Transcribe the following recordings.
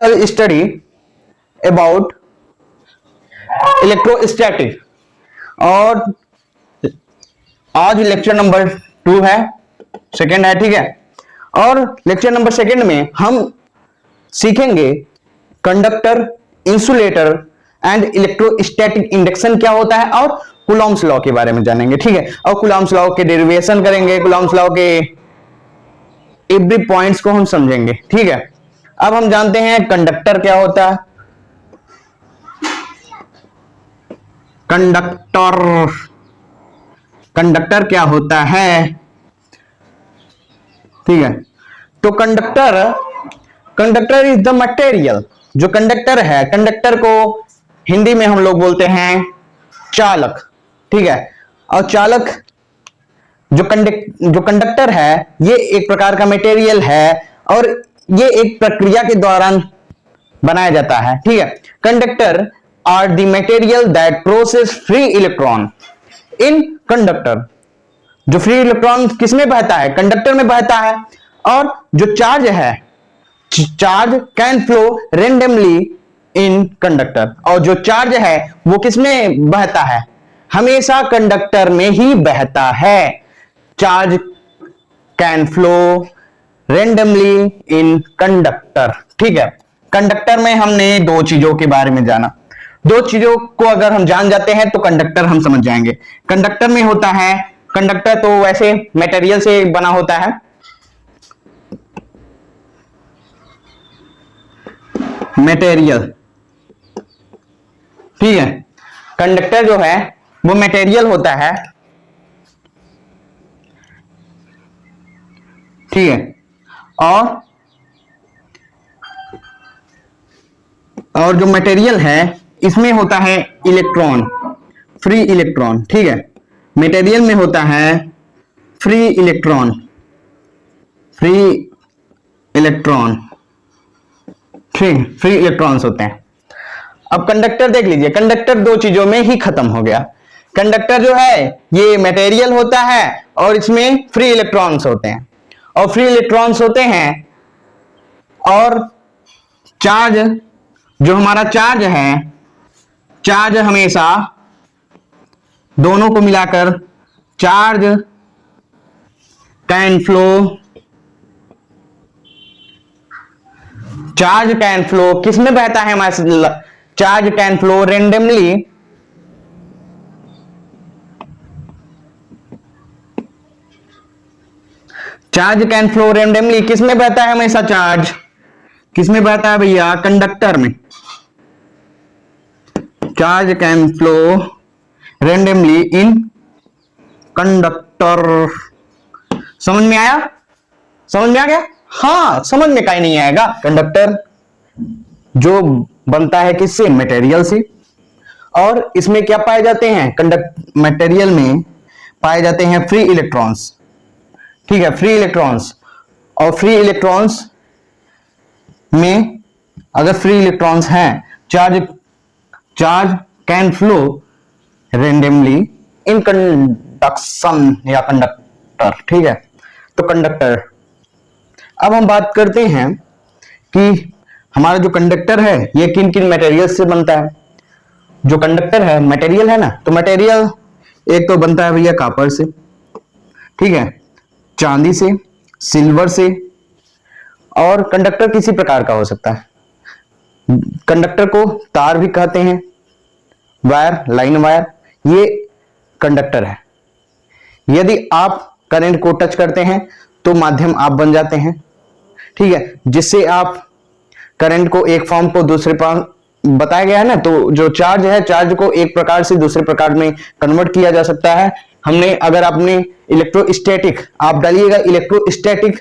Study about electrostatic, और आज lecture number 2 है, सेकेंड है, ठीक है। और लेक्चर नंबर 2 में हम सीखेंगे conductor, insulator and electrostatic induction क्या होता है, और कूलॉम्स लॉ के बारे में जानेंगे, ठीक है। और कूलॉम्स लॉ के डेरिवेशन करेंगे, कूलॉम्स लॉ के एवरी पॉइंट्स को हम समझेंगे, ठीक है। अब हम जानते हैं कंडक्टर क्या होता है। कंडक्टर क्या होता है, ठीक है। तो कंडक्टर इज द मटेरियल, जो कंडक्टर है, कंडक्टर को हिंदी में हम लोग बोलते हैं चालक, ठीक है। और चालक जो कंडक्टर है, ये एक प्रकार का मटेरियल है, और ये एक प्रक्रिया के दौरान बनाया जाता है, ठीक है। Conductor are the material that process free electron in conductor. जो फ्री इलेक्ट्रॉन किस में बहता है, कंडक्टर में बहता है। और जो चार्ज है, charge can flow randomly in conductor, और जो चार्ज है वो किस में बहता है, हमेशा कंडक्टर में ही बहता है। Charge can flow randomly in conductor, ठीक है। कंडक्टर में हमने दो चीजों के बारे में जाना, दो चीजों को अगर हम जान जाते हैं तो कंडक्टर हम समझ जाएंगे। कंडक्टर में होता है, कंडक्टर तो वैसे मटेरियल से बना होता है, मटेरियल, ठीक है। कंडक्टर जो है वो मटेरियल होता है, ठीक है। और जो मटेरियल है इसमें होता है इलेक्ट्रॉन, फ्री इलेक्ट्रॉन, ठीक है। मटेरियल में होता है फ्री इलेक्ट्रॉन, ठीक, फ्री इलेक्ट्रॉन्स होते हैं। अब कंडक्टर देख लीजिए, कंडक्टर दो चीजों में ही खत्म हो गया। कंडक्टर जो है ये मटेरियल होता है और इसमें फ्री इलेक्ट्रॉन्स होते हैं, और फ्री इलेक्ट्रॉन्स होते हैं। और चार्ज, जो हमारा चार्ज है, चार्ज हमेशा दोनों को मिलाकर चार्ज कैन फ्लो किस में बहता है हमारे, चार्ज कैन फ्लो रेंडमली किस में बहता है हमेशा, चार्ज किस में बहता है भैया, कंडक्टर में। Charge can flow randomly in conductor. समझ में आया, समझ में आ गया? हाँ, समझ में काहे नहीं आएगा। कंडक्टर जो बनता है किससे, मटेरियल से। और इसमें क्या पाए जाते हैं, मटेरियल में पाए जाते हैं फ्री इलेक्ट्रॉन्स, ठीक है, फ्री इलेक्ट्रॉन्स। और फ्री इलेक्ट्रॉन्स में अगर फ्री इलेक्ट्रॉन्स हैं, charge can flow randomly in conduction या कंडक्टर, ठीक है। तो कंडक्टर, अब हम बात करते हैं कि हमारा जो कंडक्टर है ये किन किन मटेरियल से बनता है। जो कंडक्टर है मटेरियल है ना, तो मटेरियल एक तो बनता है भैया कॉपर से, ठीक है, चांदी से, सिल्वर से। और कंडक्टर किसी प्रकार का हो सकता है। कंडक्टर को तार भी कहते हैं, वायर, लाइन वायर, ये कंडक्टर है। यदि आप करंट को टच करते हैं तो माध्यम आप बन जाते हैं, ठीक है, जिससे आप करंट को एक फॉर्म को दूसरे फॉर्म, बताया गया है ना, तो जो चार्ज है, चार्ज को एक प्रकार से दूसरे प्रकार में कन्वर्ट किया जा सकता है। हमने, अगर आपने इलेक्ट्रोस्टैटिक, आप डालिएगा electrostatic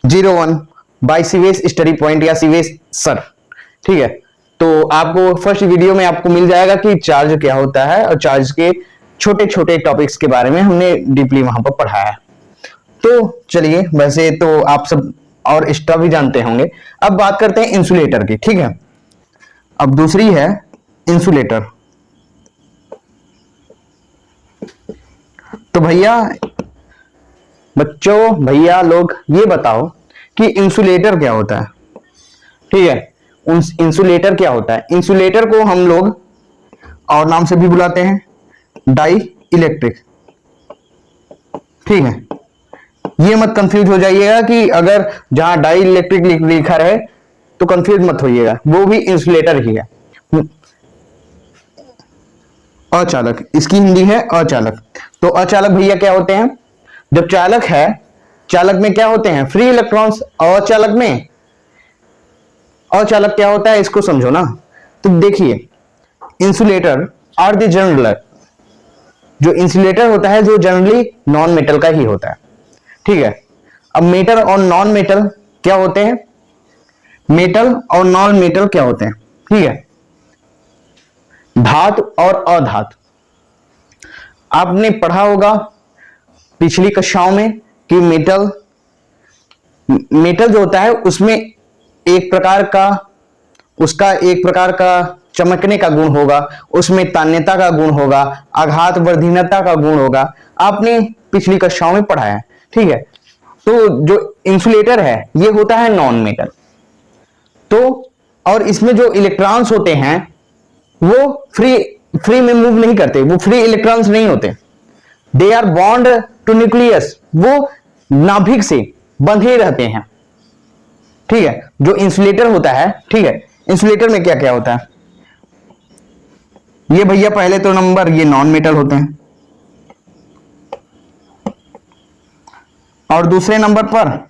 01 by sewage study point या सीवेज सर, ठीक है, तो आपको फर्स्ट वीडियो में आपको मिल जाएगा कि चार्ज क्या होता है, और चार्ज के छोटे छोटे टॉपिक्स के बारे में हमने डीपली वहां पर पढ़ाया है। तो चलिए, वैसे तो आप सब और एक्स्ट्रा भी जानते होंगे। अब बात करते हैं इंसुलेटर की, ठीक है। अब दूसरी है इंसुलेटर। तो भैया, बच्चों, भैया लोग, ये बताओ कि इंसुलेटर क्या होता है, ठीक है। इंसुलेटर क्या होता है? इंसुलेटर को हम लोग और नाम से भी बुलाते हैं डाई इलेक्ट्रिक। ठीक है, ये मत कंफ्यूज हो जाइएगा कि अगर जहां डाई इलेक्ट्रिक लिखा रहे तो कंफ्यूज मत होइएगा, वो भी इंसुलेटर ही है। अचालक, इसकी हिंदी है अचालक। तो अचालक भैया क्या होते हैं? जब चालक है, चालक में क्या होते हैं? Free electrons. अचालक क्या होता है इसको समझो ना। तो देखिए, इंसुलेटर आर द जनरल, जो इंसुलेटर होता है जो जनरली नॉन मेटल का ही होता है। ठीक है, अब मेटल और नॉन मेटल क्या होते हैं? मेटल और नॉन मेटल क्या होते हैं? ठीक है, धातु और अधातु। आपने पढ़ा होगा पिछली कक्षाओं में कि मेटल जो होता है उसमें एक प्रकार का चमकने का गुण होगा, उसमें तान्यता का गुण होगा, आघात वर्धीनता का गुण होगा। आपने पिछली कक्षाओं में पढ़ा है। ठीक है, तो जो इंसुलेटर है ये होता है नॉन मेटल। तो और इसमें जो इलेक्ट्रॉन्स होते हैं वो फ्री में मूव नहीं करते, वो फ्री इलेक्ट्रॉन्स नहीं होते। They are bound to nucleus, वो नाभिक से बंधे रहते हैं। ठीक है, जो इंसुलेटर होता है, ठीक है, इंसुलेटर में क्या क्या होता है? ये भैया पहले तो नंबर ये नॉन मेटल होते हैं, और दूसरे नंबर पर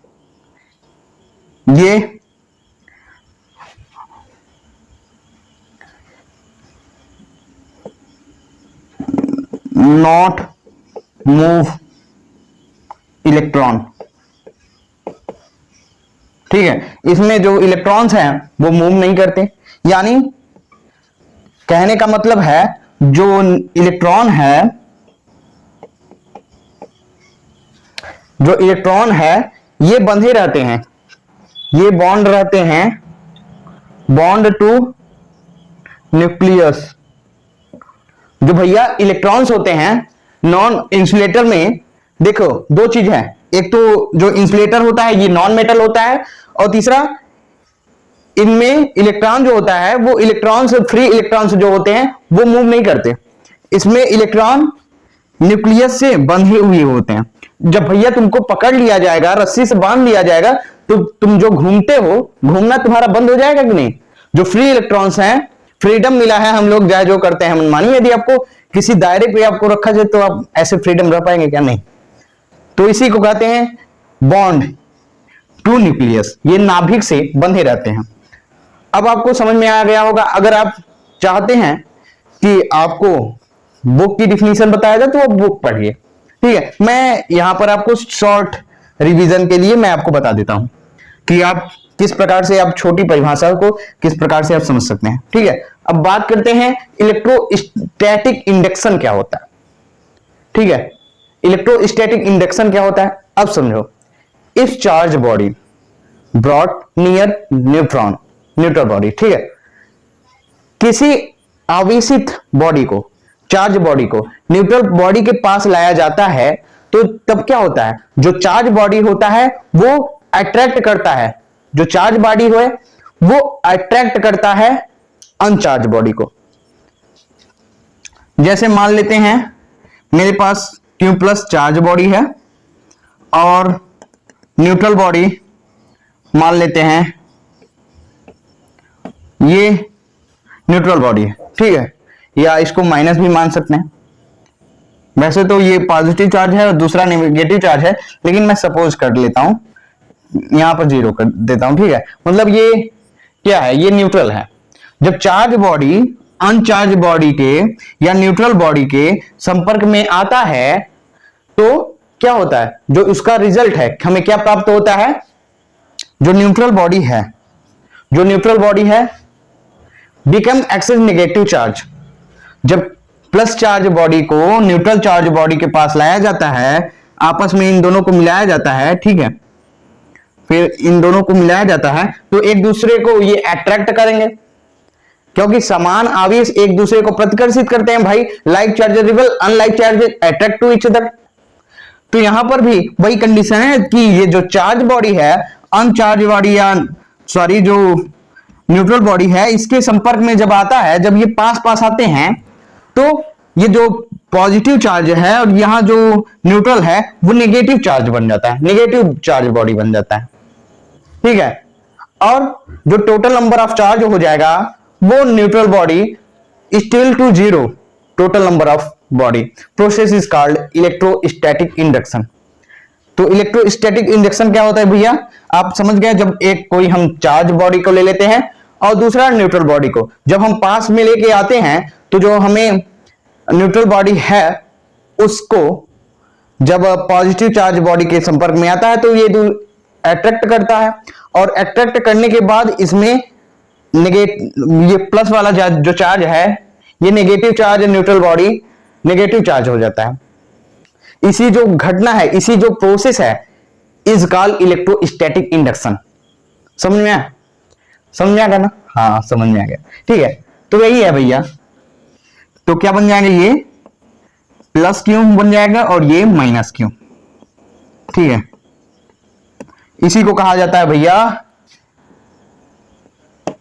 ये नॉट मूव इलेक्ट्रॉन। ठीक है, इसमें जो इलेक्ट्रॉन्स हैं वो मूव नहीं करते। यानी कहने का मतलब है जो इलेक्ट्रॉन है ये बंधे रहते हैं, ये बॉन्ड रहते हैं, बॉन्ड टू न्यूक्लियस। जो भैया इलेक्ट्रॉन्स होते हैं नॉन इंसुलेटर में, देखो दो चीज है, एक तो जो इंसुलेटर होता है ये नॉन मेटल होता है, और तीसरा इनमें इलेक्ट्रॉन जो होता है वो इलेक्ट्रॉन्स, फ्री इलेक्ट्रॉन्स जो होते हैं वो मूव नहीं करते। इसमें इलेक्ट्रॉन न्यूक्लियस से बंधे हुए होते हैं। जब भैया तुमको पकड़ लिया जाएगा, रस्सी से बांध लिया जाएगा, तो तुम जो घूमते हो, घूमना तुम्हारा बंद हो जाएगा कि नहीं? जो फ्री इलेक्ट्रॉन्स हैं, फ्रीडम मिला है, हम लोग जो करते हैं मनमानी। यदि आपको किसी दायरे पे आपको रखा जाए तो आप ऐसे फ्रीडम रह पाएंगे क्या? नहीं। तो इसी को कहते हैं बॉन्ड टू न्यूक्लियस, ये नाभिक से बंधे रहते हैं। अब आपको समझ में आ गया होगा। अगर आप चाहते हैं कि आपको बुक की डिफिनीशन बताया जाए तो आप बुक पढ़िए। ठीक है, मैं यहां पर आपको शॉर्ट रिवीजन के लिए मैं आपको बता देता हूं कि आप किस प्रकार से आप छोटी परिभाषा को किस प्रकार से आप समझ सकते हैं। ठीक है, अब बात करते हैं इलेक्ट्रोस्टैटिक इंडक्शन क्या होता है। ठीक है, इलेक्ट्रोस्टैटिक इंडक्शन क्या होता है अब समझो। If charge body brought near neutral body, ठीक है, किसी आवेशित बॉडी को, चार्ज बॉडी को न्यूट्रल बॉडी के पास लाया जाता है तो तब क्या होता है? जो चार्ज बॉडी होता है वो अट्रैक्ट करता है, जो चार्ज बॉडी है वो अट्रैक्ट करता है अनचार्ज बॉडी को। जैसे मान लेते हैं मेरे पास Q प्लस चार्ज बॉडी है और न्यूट्रल बॉडी मान लेते हैं ये न्यूट्रल बॉडी है। ठीक है, या इसको माइनस भी मान सकते हैं। वैसे तो ये पॉजिटिव चार्ज है और दूसरा नेगेटिव चार्ज है, लेकिन मैं सपोज कर लेता हूं, यहां पर 0 कर देता हूं। ठीक है, मतलब ये क्या है? ये न्यूट्रल है। जब चार्ज बॉडी अनचार्ज बॉडी के या न्यूट्रल बॉडी के संपर्क में आता है तो क्या होता है? जो उसका रिजल्ट है, हमें क्या प्राप्त होता है? जो न्यूट्रल बॉडी है बिकम एक्सेस नेगेटिव चार्ज। जब प्लस चार्ज बॉडी को न्यूट्रल चार्ज बॉडी के पास लाया जाता है, आपस में इन दोनों को मिलाया जाता है, ठीक है, फिर इन दोनों को मिलाया जाता है तो एक दूसरे को ये अट्रैक्ट करेंगे, क्योंकि समान आवेश एक दूसरे को प्रतिकर्षित करते हैं भाई। Like chargeable unlike charges attract to each other. तो यहां पर भी वही कंडीशन है कि ये जो चार्ज बॉडी है, अनचार्ज बॉडी या जो न्यूट्रल बॉडी है, इसके संपर्क में जब आता है, जब ये पास पास आते हैं, तो ये जो पॉजिटिव चार्ज है और यहां जो न्यूट्रल है वो नेगेटिव चार्ज बन जाता है, नेगेटिव चार्ज बॉडी बन जाता है। ठीक है, और जो टोटल नंबर ऑफ चार्ज हो जाएगा वो neutral body still to zero total number of body. Process is called electrostatic induction. तो इलेक्ट्रोस्टैटिक इंडक्शन क्या होता है भैया, आप समझ गए, जब एक कोई हम चार्ज बॉडी को ले लेते हैं और दूसरा न्यूट्रल बॉडी को जब हम पास में लेके आते हैं, तो जो हमें न्यूट्रल बॉडी है उसको जब पॉजिटिव चार्ज बॉडी के संपर्क में आता है तो ये अट्रैक्ट करता है, और अट्रैक्ट करने के बाद इसमें ये प्लस वाला जो चार्ज है, ये negative charge neutral body negative charge हो जाता है। इसी जो घटना है, इसी जो प्रोसेस है इज कॉल्ड इलेक्ट्रोस्टैटिक इंडक्शन। समझ में आया? समझ में आ गया ना? हाँ समझ में आ गया। ठीक है, तो यही है भैया। तो क्या बन जाएंगे, ये प्लस क्यू बन जाएगा और ये माइनस क्यू। ठीक है, इसी को कहा जाता है भैया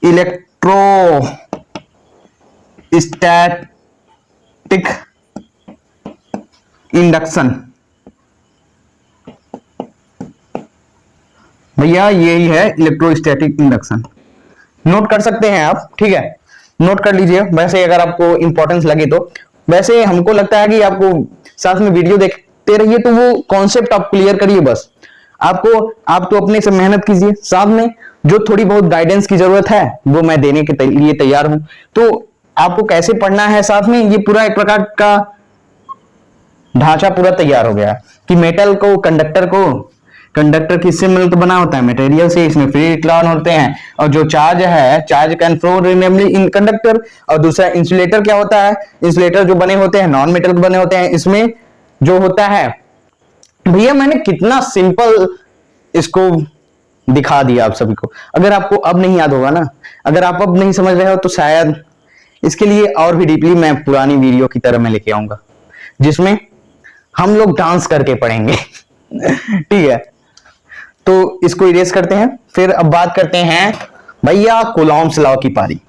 इलेक्ट्रोस्टैटिक इंडक्शन। भैया यही है इलेक्ट्रोस्टैटिक इंडक्शन। नोट कर सकते हैं आप, ठीक है, नोट कर लीजिए। वैसे अगर आपको इंपॉर्टेंस लगे तो, वैसे हमको लगता है कि आपको साथ में वीडियो देखते रहिए तो वो कॉन्सेप्ट आप क्लियर करिए बस। आप तो अपने से मेहनत कीजिए, साथ में जो थोड़ी बहुत गाइडेंस की जरूरत है वो मैं देने के लिए तैयार हूं। तो आपको कैसे पढ़ना है, साथ में ये पूरा एक प्रकार का ढांचा पूरा तैयार हो गया कि मेटल को, कंडक्टर किससे मिलकर बना होता है, मटेरियल से, इसमें फ्री इलेक्ट्रॉन होते हैं, और जो चार्ज है, charge can flow randomly in conductor. और दूसरा इंसुलेटर क्या होता है, इंसुलेटर जो बने होते हैं नॉन मेटल बने होते हैं, इसमें जो होता है, भैया मैंने कितना सिंपल इसको दिखा दिया आप सभी को। अगर आपको अब नहीं याद होगा ना, अगर आप अब नहीं समझ रहे हो तो शायद इसके लिए और भी डीपली मैं पुरानी वीडियो की तरह मैं लेके आऊंगा जिसमें हम लोग डांस करके पढ़ेंगे। ठीक है, तो इसको इरेज करते हैं। फिर अब बात करते हैं भैया कूलॉम्स लॉ की बारी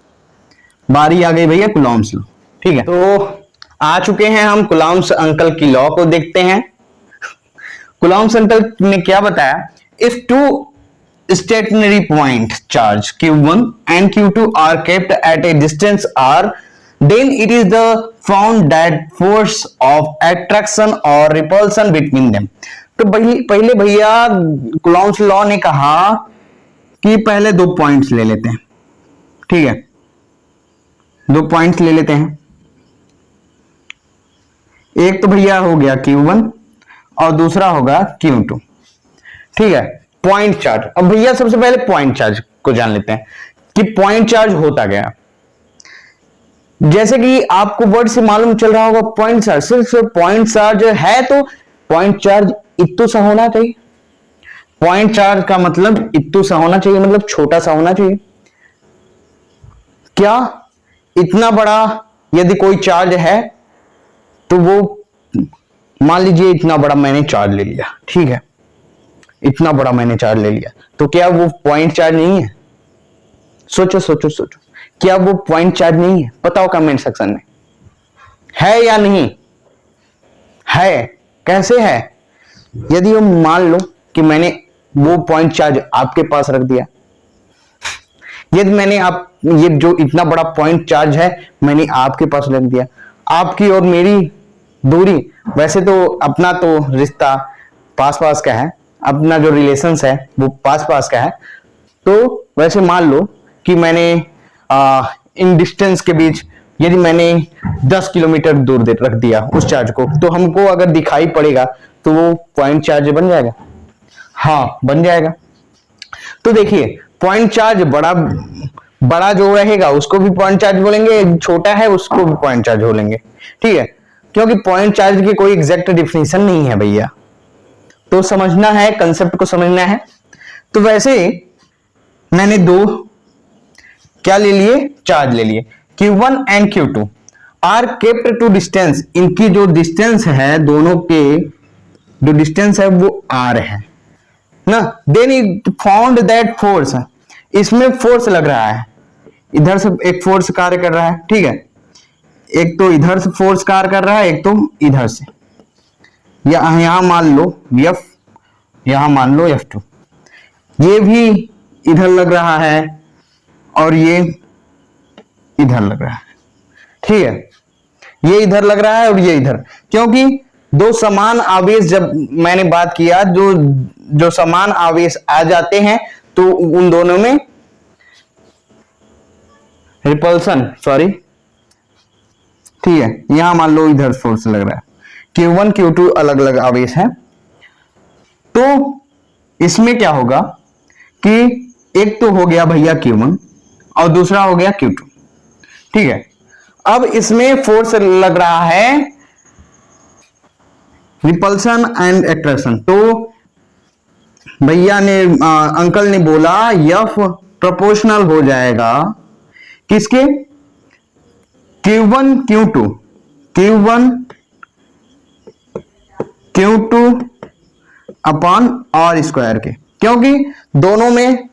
आ गई भैया, कूलॉम्स लॉ। ठीक है, तो आ चुके हैं हम कूलॉम्स अंकल की लॉ को देखते हैं। कूलॉम्स अंकल ने क्या बताया, if two stationary point charge q1 and q2 are kept at a distance r, then it is the found that force of attraction or repulsion between them। तो पहले भैया कूलॉम्स लॉ ने कहा कि पहले दो पॉइंट्स ले लेते हैं। ठीक है, दो पॉइंट्स ले लेते हैं। एक तो भैया हो गया q1 और दूसरा होगा q2। ठीक है, पॉइंट चार्ज। अब भैया सबसे पहले पॉइंट चार्ज को जान लेते हैं कि पॉइंट चार्ज होता गया। जैसे कि आपको वर्ड से मालूम चल रहा होगा, पॉइंट चार्ज, सिर्फ पॉइंट चार्ज है तो पॉइंट चार्ज इत्तू सा होना चाहिए। पॉइंट चार्ज का मतलब इत्तू सा होना चाहिए, मतलब छोटा सा होना चाहिए। क्या इतना बड़ा यदि कोई चार्ज है तो वो, मान लीजिए इतना बड़ा मैंने चार्ज ले लिया, ठीक है, इतना बड़ा मैंने चार्ज ले लिया, तो क्या वो पॉइंट चार्ज नहीं है? सोचो सोचो सोचो, क्या वो पॉइंट चार्ज नहीं है? बताओ कमेंट सेक्शन में, है या नहीं है? कैसे है? यदि हम मान लो कि मैंने वो पॉइंट चार्ज आपके पास रख दिया, यदि मैंने ये जो इतना बड़ा पॉइंट चार्ज है मैंने आपके पास रख दिया, आपकी और मेरी दूरी, वैसे तो अपना तो रिश्ता पास पास का है, अपना जो रिलेशंस है वो पास पास का है, तो वैसे मान लो कि मैंने इन डिस्टेंस के बीच यदि मैंने 10 किलोमीटर दूर रख दिया उस चार्ज को, तो हमको अगर दिखाई पड़ेगा तो वो पॉइंट चार्ज बन जाएगा। हाँ बन जाएगा। तो देखिए पॉइंट चार्ज बड़ा जो रहेगा उसको भी पॉइंट चार्ज बोलेंगे, छोटा है उसको भी पॉइंट चार्ज बोलेंगे। ठीक है, क्योंकि पॉइंट चार्ज की कोई एग्जैक्ट डिफिनेशन नहीं है भैया, तो समझना है, कंसेप्ट को समझना है। तो वैसे मैंने दो क्या ले लिए, चार्ज ले लिए, Q1 and Q2 are kept to distance. इनकी जो डिस्टेंस है, दोनों के जो डिस्टेंस है वो R है ना। Then it found that force, इसमें फोर्स लग रहा है, इधर से एक फोर्स कार्य कर रहा है, ठीक है, एक तो इधर से फोर्स कार्य कर रहा है, एक तो इधर से, या यहां मान लो F, यहां मान लो F2, ये भी इधर लग रहा है और ये इधर लग रहा है, ठीक है, ये इधर लग रहा है और ये इधर, क्योंकि दो समान आवेश, जब मैंने बात किया जो समान आवेश आ जाते हैं तो उन दोनों में रिपल्सन, सॉरी, ठीक है, यहां मान लो इधर फोर्स लग रहा है, Q1 Q2 अलग अलग आवेश है, तो इसमें क्या होगा कि एक तो हो गया भैया Q1 और दूसरा हो गया Q2, ठीक है। अब इसमें फोर्स लग रहा है रिपल्सन एंड अट्रैक्शन, तो भैया ने अंकल ने बोला F प्रोपोर्शनल हो जाएगा किसके, Q1 Q2, Q1 Q2 upon R square के, क्योंकि दोनों में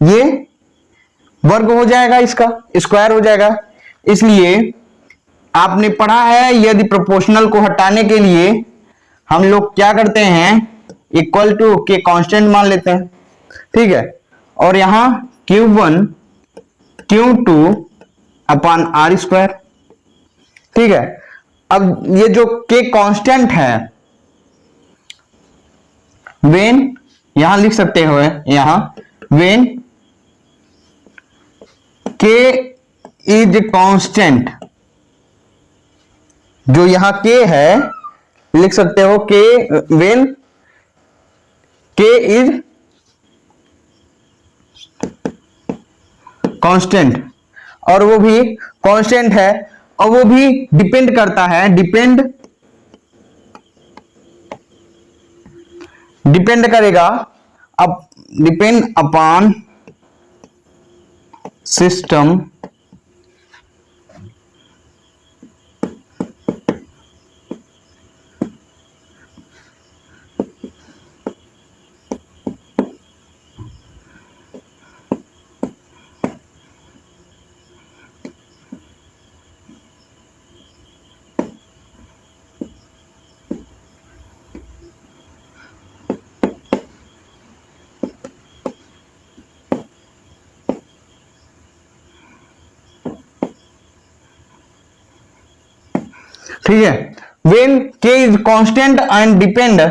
ये वर्ग हो जाएगा, इसका स्क्वायर हो जाएगा, इसलिए आपने पढ़ा है यदि प्रोपोर्शनल को हटाने के लिए हम लोग क्या करते हैं, इक्वल टू के कांस्टेंट मान लेते हैं, ठीक है, और यहां Q1 Q2 upon R square, ठीक है। अब ये जो के कांस्टेंट है, वेन यहां लिख सकते हो, यहां वेन के इज कांस्टेंट, जो यहां के है लिख सकते हो के, वेन के इज कांस्टेंट, और वो भी कांस्टेंट है, और वो भी डिपेंड करता है, डिपेंड करेगा, अब डिपेंड अपॉन सिस्टम ठीक है, when k is constant and depend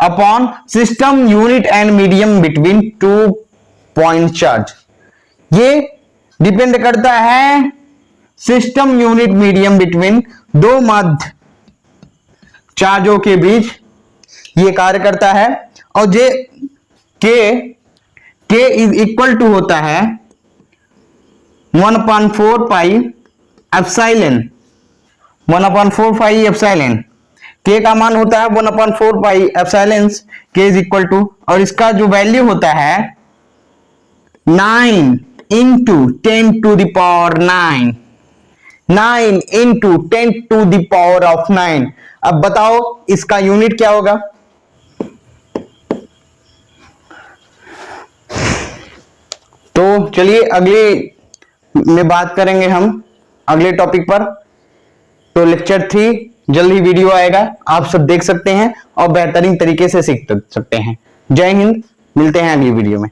upon system unit and medium between 2 point charge, ये डिपेंड करता है सिस्टम यूनिट मीडियम बिटवीन दो माध्य चार्जों के बीच ये कार्य करता है, और जे के इज इक्वल टू होता है 1/4 पाई एप्सिलॉन, 1/4 पाई एप्सिलॉन, के का मान होता है 1/4 pi epsilon, K is equal to, और इसका जो वैल्यू होता है 9 into 10 to the power 9, 9 into 10 to the power of 9। अब बताओ इसका यूनिट क्या होगा, तो चलिए अगले में बात करेंगे हम अगले टॉपिक पर। तो लेक्चर 3 जल्द ही वीडियो आएगा, आप सब देख सकते हैं और बेहतरीन तरीके से सीख सकते हैं। जय हिंद, मिलते हैं अगली वीडियो में।